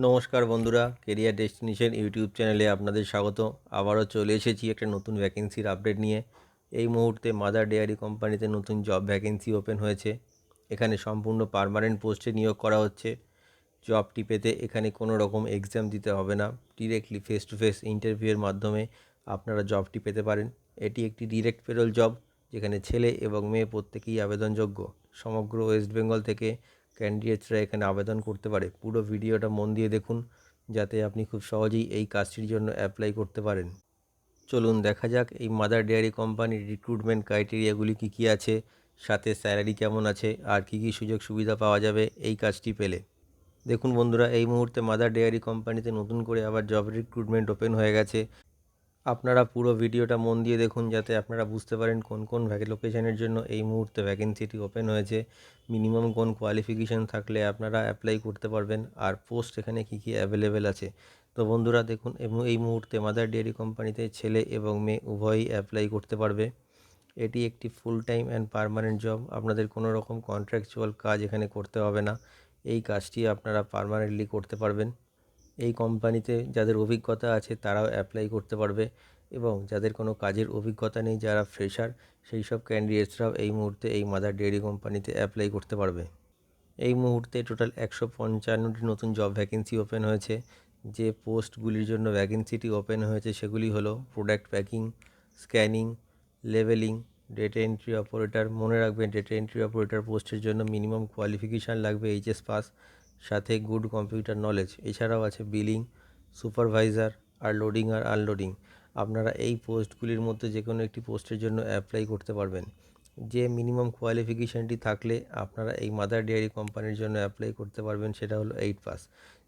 নমস্কার বন্ধুরা, career destination YouTube চ্যানেলে আপনাদের স্বাগত। আবারও চলে এসেছি একটা নতুন ভ্যাকেন্সির আপডেট নিয়ে। এই মুহূর্তে মাদার ডেয়ারি কোম্পানিতে নতুন জব ভ্যাকেন্সি ওপেন হয়েছে। এখানে সম্পূর্ণ পার্মানেন্ট পোস্টে নিয়োগ করা হচ্ছে। জবটি পেতে এখানে কোনো রকম এক্সাম দিতে হবে না, ডিরেক্টলি ফেস টু ফেস ইন্টারভিউয়ের মাধ্যমে আপনারা জবটি পেতে পারেন। এটি একটি ডিরেক্ট পেরোল জব, যেখানে ছেলে এবং মেয়ে প্রত্যেকেই আবেদনযোগ্য। সমগ্র ওয়েস্ট বেঙ্গল থেকে ক্যান্ডিডেটসরা এখানে আবেদন করতে পারে। পুরো ভিডিওটা মন দিয়ে দেখুন, যাতে আপনি খুব সহজেই এই কাজটির জন্য অ্যাপ্লাই করতে পারেন। চলুন দেখা যাক এই মাদার ডেয়ারি কোম্পানির রিক্রুটমেন্ট ক্রাইটেরিয়াগুলি কী আছে, সাথে স্যালারি কেমন আছে, আর কী সুযোগ সুবিধা পাওয়া যাবে এই কাজটি পেলে। দেখুন বন্ধুরা, এই মুহূর্তে মাদার ডেয়ারি কোম্পানিতে নতুন করে আবার জব রিক্রুটমেন্ট ওপেন হয়ে গেছে। আপনারা পুরো ভিডিওটা মন দিয়ে দেখুন, যাতে আপনারা বুঝতে পারেন কোন কোন লোকেশনের জন্য এই মুহূর্তে ভ্যাকেন্সিটি ওপেন হয়েছে, মিনিমাম কোন কোয়ালিফিকেশান থাকলে আপনারা অ্যাপ্লাই করতে পারবেন, আর পোস্ট এখানে কী অ্যাভেলেবেল আছে। তো বন্ধুরা দেখুন, এবং এই মুহূর্তে মাদার ডেয়ারি কোম্পানিতে ছেলে এবং মেয়ে উভয়ই অ্যাপ্লাই করতে পারবে। এটি একটি full time and permanent job. আপনাদের কোনো রকম কন্ট্রাকচুয়াল কাজ এখানে করতে হবে না। এই কাজটি আপনারা পার্মানেন্টলি করতে পারবেন। এই কোম্পানিতে যাদের অভিজ্ঞতা আছে তারাও অ্যাপ্লাই করতে পারবে, এবং যাদের কোনো কাজের অভিজ্ঞতা নেই, যারা ফ্রেশার, সেই সব ক্যান্ডিডেটসরাও এই মুহূর্তে এই মাদার ডেয়ারি কোম্পানিতে অ্যাপ্লাই করতে পারবে। এই মুহূর্তে টোটাল 155টি নতুন জব ভ্যাকেন্সি ওপেন হয়েছে। যে পোস্টগুলির জন্য ভ্যাকেন্সিটি ওপেন হয়েছে সেগুলি হলো product packing, scanning, leveling, data entry operator. মনে রাখবেন, ডেটা এন্ট্রি অপারেটর পোস্টের জন্য মিনিমাম কোয়ালিফিকেশান লাগবে এইচএস পাস, সাথে গুড কম্পিউটার নলেজ। এছাড়াও আছে বিলিং, সুপারভাইজার, আর লোডিং আর আনলোডিং। আপনারা এই পোস্টগুলির মধ্যে যে কোনো একটি পোস্টের জন্য অ্যাপ্লাই করতে পারবেন। যে মিনিমাম কোয়ালিফিকেশানটি থাকলে আপনারা এই মাদার ডেয়ারি কোম্পানির জন্য অ্যাপ্লাই করতে পারবেন, সেটা হলো 8 পাস।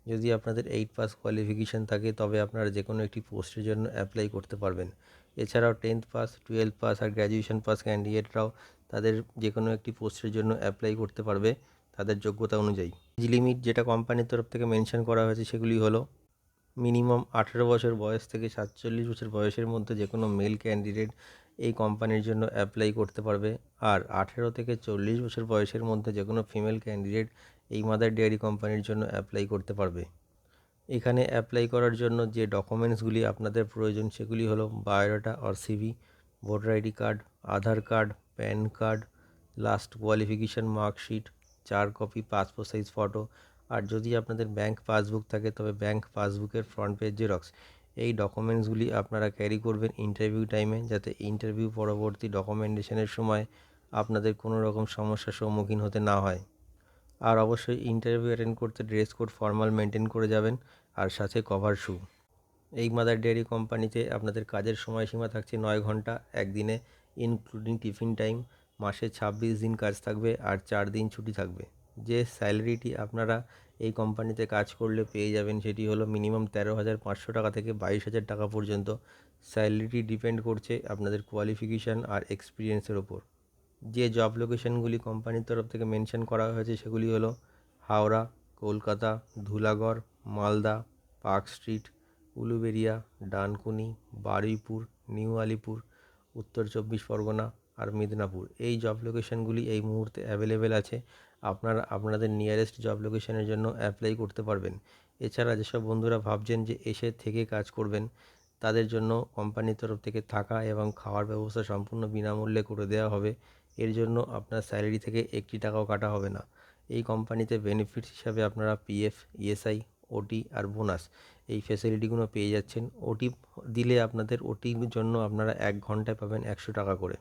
যদি আপনাদের 8 পাস কোয়ালিফিকেশান থাকে, তবে আপনারা যে কোনো একটি পোস্টের জন্য অ্যাপ্লাই করতে পারবেন। এছাড়াও 10th পাস, 12 পাস আর গ্র্যাজুয়েশন পাস ক্যান্ডিডেটরাও তাদের যে কোনো একটি পোস্টের জন্য অ্যাপ্লাই করতে পারবে তাদের যোগ্যতা অনুযায়ী। এজ লিমিট যেটা কোম্পানির তরফ থেকে মেনশন করা হয়েছে সেগুলি হলো মিনিমাম 18 বছর বয়স থেকে 47 বছর বয়সের মধ্যে যে কোনো মেল ক্যান্ডিডেট এই কোম্পানির জন্য অ্যাপ্লাই করতে পারবে, আর 18 থেকে 40 বছর বয়সের মধ্যে যে কোনো ফিমেল ক্যান্ডিডেট এই মাদার ডেয়ারি কোম্পানির জন্য অ্যাপ্লাই করতে পারবে। এখানে অ্যাপ্লাই করার জন্য যে ডকুমেন্টসগুলি আপনাদের প্রয়োজন সেগুলি হলো biodata or CV, voter ID card, Aadhaar card, PAN card, last qualification marksheet, 4 copy passport size photo, আর যদি আপনাদের ব্যাংক পাসবুক থাকে তবে ব্যাংক পাসবুকের ফ্রন্ট পেজ জেরক্স। এই ডকুমেন্টসগুলি আপনারা ক্যারি করবেন ইন্টারভিউ টাইমে, যাতে ইন্টারভিউ পরবর্তী ডকুমেন্টেশনের সময় আপনাদের কোনো রকম সমস্যার সম্মুখীন হতে না হয়। আর অবশ্যই ইন্টারভিউ অ্যাটেন্ড করতে ড্রেস কোড ফর্মাল মেনটেন করে যাবেন, আর সাথে কভার শু। এই মাদার ডেয়ারি কোম্পানিতে আপনাদের কাজের সময়সীমা থাকছে 9 ঘন্টা একদিনে, ইনক্লুডিং টিফিন টাইম। মাসে 26 দিন কাজ থাকবে আর 4 দিন ছুটি থাকবে। যে স্যালারিটি আপনারা এই কোম্পানিতে কাজ করলে পেয়ে যাবেন সেটি হলো মিনিমাম 13,500 টাকা থেকে 22,000 টাকা পর্যন্ত। স্যালারিটি ডিপেন্ড করছে আপনাদের কোয়ালিফিকেশান আর এক্সপিরিয়েন্সের ওপর। যে জব লোকেশনগুলি কোম্পানির তরফ থেকে মেনশন করা হয়েছে সেগুলি হলো Howrah, Kolkata, Dhulagarh, Malda, Park Street, Uluberia, Dankuni, Baruipur, New Alipore, উত্তর 24 পরগনা আর মেদিনীপুর। এই জব লোকেশনগুলি এই মুহূর্তে অ্যাভেলেবেল আছে। আপনারা আপনাদের নিয়ারেস্ট জব লোকেশনের জন্য অ্যাপ্লাই করতে পারবেন। এছাড়া যেসব বন্ধুরা ভাবছেন যে এসে থেকে কাজ করবেন, তাদের জন্য কোম্পানির তরফ থেকে থাকা এবং খাওয়ার ব্যবস্থা সম্পূর্ণ বিনামূল্যে করে দেওয়া হবে। এর জন্য আপনার স্যালারি থেকে একটি টাকাও কাটা হবে না। এই কোম্পানিতে বেনিফিটস হিসাবে আপনারা পিএফ, ইএসআই, ওটি আর বোনাস এই ফেসিলিটিগুলো পেয়ে যাচ্ছেন। ওটি দিলে আপনাদের ওটির জন্য আপনারা 1 ঘন্টায় পাবেন 100 টাকা করে।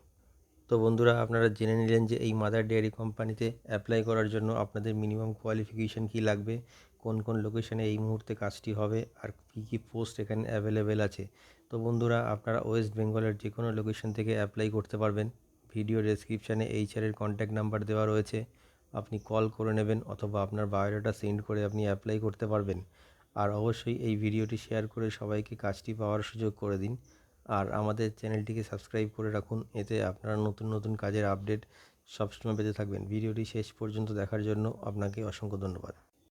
তো বন্ধুরা, আপনারা জেনে নিলেন যে এই মাদার ডেয়ারি কোম্পানিতে অ্যাপ্লাই করার জন্য আপনাদের মিনিমাম কোয়ালিফিকেশান কী লাগবে, কোন কোন লোকেশনে এই মুহূর্তে কাজটি হবে, আর কী কী পোস্ট এখানে অ্যাভেলেবেল আছে। তো বন্ধুরা, আপনারা ওয়েস্ট বেঙ্গলের যে কোনো লোকেশন থেকে অ্যাপ্লাই করতে পারবেন। ভিডিও ডেসক্রিপশানে এইচআরের কন্ট্যাক্ট নাম্বার দেওয়া রয়েছে, আপনি কল করে নেবেন, অথবা আপনার বায়োডাটা সেন্ড করে আপনি অ্যাপ্লাই করতে পারবেন। আর অবশ্যই এই ভিডিওটি শেয়ার করে সবাইকে কাজটি পাওয়ার সুযোগ করে দিন। আর আমাদের চ্যানেলটিকে সাবস্ক্রাইব করে রাখুন, এতে আপনারা নতুন নতুন কাজের আপডেট সবসময় পেতে থাকবেন। ভিডিওটি শেষ পর্যন্ত দেখার জন্য আপনাকে অসংখ্য ধন্যবাদ।